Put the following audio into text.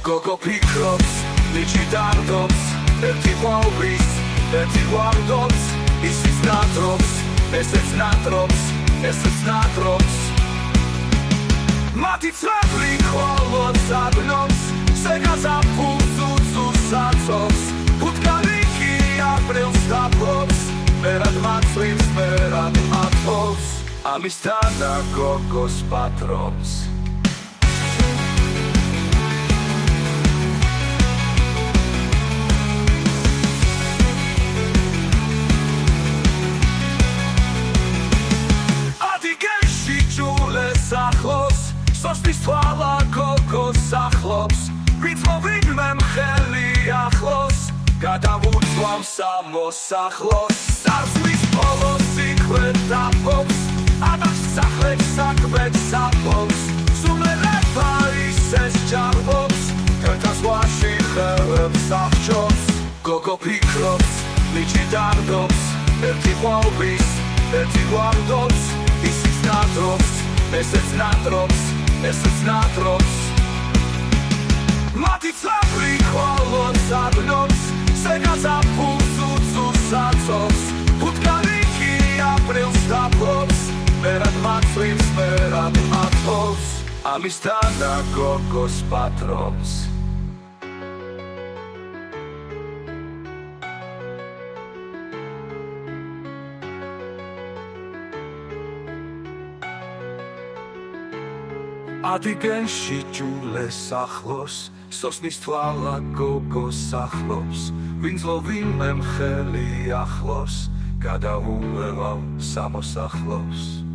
Gogo ფიქრობს, ნიჭი დარდობს, ერთი ყვავის, ერთი ყვავდობს, ისიც ნატრობს, ესეც ნატრობს, ესეც ნატრობს. მათი ცრაფლი მხოლოდ საგნობს, სეგას აფულს უწუს აწობს, ფუტკარიკი აპრილს დაფლობს, მერად მაწვიმს, მერად ათობს, ამისთანა გოგოს პატრობს. Სოსტის თვალა გოგოს ახლობს, ვინც მოვიგმე მხელი ახლოს, გადავუწვავ სამოსახლოს, სარზმის ბოლოს იქვე დაფობს, ადას სახლებს საქმეც აფობს, სულელება ისეს ჭარბობს, ერთად ზღვაში ხელებს აღჭობს. გოგო ფიქრობს, ნიჭი დარდობს, ერთი ყვავის, ერთი ყვავდობს, ისიც ნატრობს, ესეც ნატრობს, ესეც ნატრობს. მათი ცრაფლი მხოლოდ საგნობს, სეგას აფულს უწუს აწობს, ფუტკარიკი აპრილს დაფლობს, მერად მაწვიმს, მერად ათობს, ამისთანა გოგოს პატრობს. Adigენში ჯულეს ახლოს, სოსნის თვალა გოგოს ახლობს, ვინც ლოვინმე მხელი ახლოს, გადავულევავ სამოსახლოს.